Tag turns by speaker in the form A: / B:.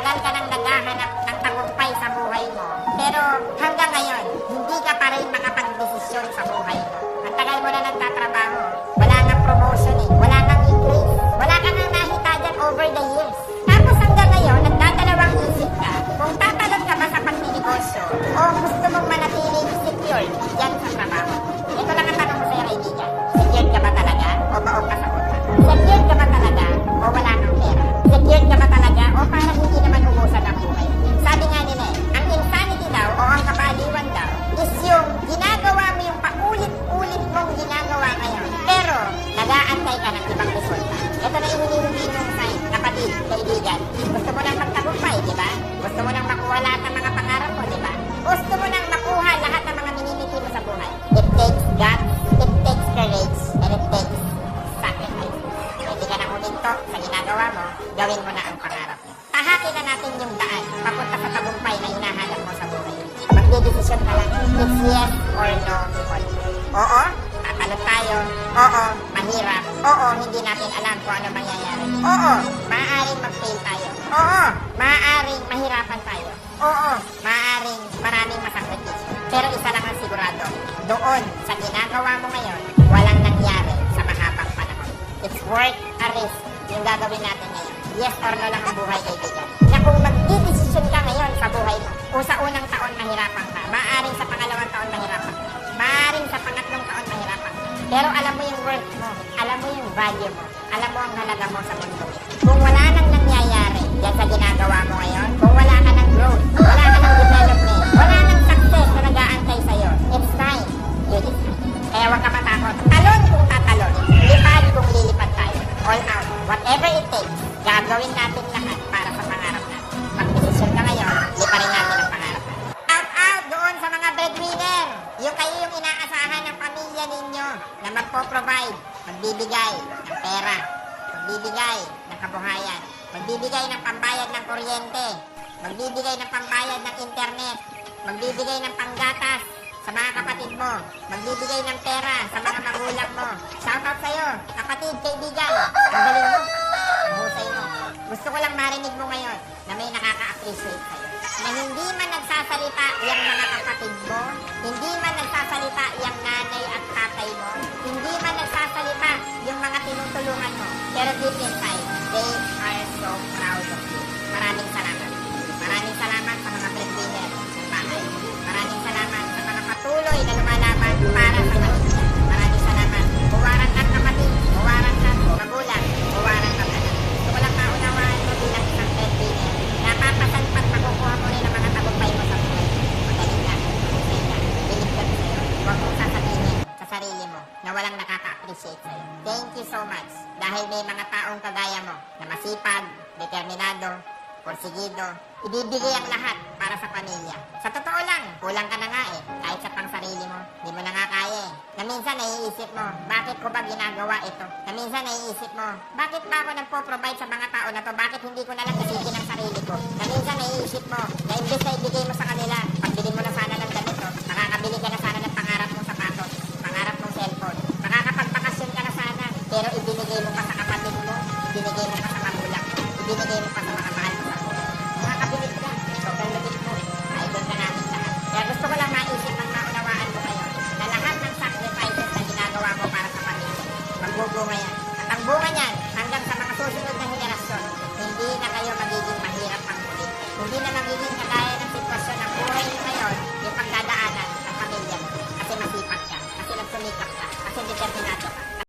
A: matagal ka nang naghahanap ng tagumpay sa buhay mo. Pero hanggang ngayon, hindi ka pa rin makapag-desisyon sa buhay mo. Ang tagal mo na nagtatrabaho. Wala nang promotion eh. Wala nang increase. Wala ka nang nahita dyan over the years. Tapos hanggang ngayon, nagdadalawang isip ka kung tatalon ka ba sa pagninegosyo o gusto mong manatiling secure dyan sa trabaho. Ito lang ang tanong ko sa'yo, kaibigan. Secured ka ba talaga o baog ka sa utang? Secured ka ba talaga o wala kang pera? Secured ka ba talaga o parang hindi naman umusan ang buhay? Sabi nga nila ang insanity daw o ang kapaaliwan daw is yung ginagawa mo yung paulit-ulit mong ginagawa ngayon. Pero nag-aantay ka ng ibang resulta. Ito na ihinihingi mong sign, kapatid, kaibigan. Gusto mo nang magtagumpay, di ba? Gusto mo nang makuha lahat ng mga pangarap mo, di ba? Gusto mo nang makuha lahat ng mga minimiti mo sa buhay. It takes guts, it takes courage, and it takes sacrifice. Hindi ka nang huminto sa ginagawa mo, gawin mo na ang pangarap mo. Tahakin na natin yung daan papunta sa tagumpay na hinahanap mo sa buhay. Magdedesisyon ka lang. It's yes or no only. Oo, tatalon tayo. Oo, mahirap. Oo, hindi natin alam kung ano mangyayari. Oo, maaaring mag-fail tayo. Oo, maaaring mahirapan tayo. Oo, maaaring maraming masakripisyo. Pero isa lang ang sigurado. Doon, sa ginagawa mo ngayon, walang nangyari sa mahabang panahon. It's worth a risk yung gagawin natin ngayon. Yes or no lang ang buhay, kaibigan. Na kung magdidesisyon ka ngayon sa buhay mo, o sa unang taon mahirapan ka, maaaring sa pangalawang taon mahirapan ka, maaaring sa pangatlong taon mahirapan ka. Pero alam mo yung worth mo, alam mo yung value mo, alam mo ang halaga mo sa mundo. Kung wala nang nangyayari yan sa ginagawa mo ngayon, kung wala ka ng growth, wala ka ng development, wala nang success na nag-aantay sa'yo, it's time. You decide. Kaya huwag ka matakot. Talon kung tatalon. Lipad kung lilipad tayo. All out. Whatever it takes, gagawin natin lahat para sa pangarap natin. Mag-desisyon ka ngayon, liparin natin ang pangarap natin. Out doon sa mga breadwinner. Yung kayo yung inaasahan ng pamilya ninyo na magpo-provide, magbibigay ng pera, magbibigay ng kabuhayan, magbibigay ng pambayad ng kuryente, magbibigay ng pambayad ng internet, magbibigay ng panggatas sa mga kapatid mo, magbibigay ng pera sa mga magulang mo. Shout out sa'yo, kapatid, kaibigan. Ang galing mo, ang husay mo. Gusto ko lang marinig mo ngayon na may nakaka-appreciate sa'yo. Na hindi man nagsasalita yung mga kapatid mo, hindi man nagsasalita yung nanay at tatay mo, hindi man nagsasalita yung mga tinutulungan mo, pero deep inside, they are so proud of you. Maraming salamat. Maraming salamat sa mga breadwinner ng bahay. Maraming salamat sa mga patuloy na lumalaban para sa pamilya. Maraming salamat. Buwaran ka kapatid, buwaran ka magulang, buwaran ka anak. Gusto ko lang maunawaan mo bilang isang breadwinner. Napapasan pag makukuha mo rin ang mga tagumpay mo sa buhay. Magaling ka, husay ka, believe ka sa'yo. Huwag mong sasabihin sa sarili mo na walang nakaka-appreciate sa'yo. Thank you so much dahil may mga taong kagaya mo na masipag, determinado, porsigido, ibibigay ang lahat para sa pamilya. Sa totoo lang, kulang ka na nga eh. Kahit sa pang sarili mo, di mo na nga kaya eh. Na minsan naiisip mo, bakit ko ba ginagawa ito? Na minsan naiisip mo, bakit ba ako nagpo-provide sa mga tao na to? Bakit hindi ko na lang isipin ang sarili ko? Na minsan naiisip mo, na imbes na ibigay mo sa kanila, pagbili mo na sana ng ganito, makakabili ka na sana ng pangarap mong sapatos, pangarap mong cellphone, makakapagbakasyon ka na sana, pero ibinigay mo pa sa kapatid mo, ibinigay mo pa sa magulang mo, ibinigay mo pa sa mga mahal mo sa buhay. Makakabilis ka, sobrang lagit mo, idol ka namin lahat. Kaya gusto ko lang maisip at maunawaan mo kayo na lahat ng sacrifices na ginagawa mo para sa pamilya, magbubunga yan. At ang bunga niyan,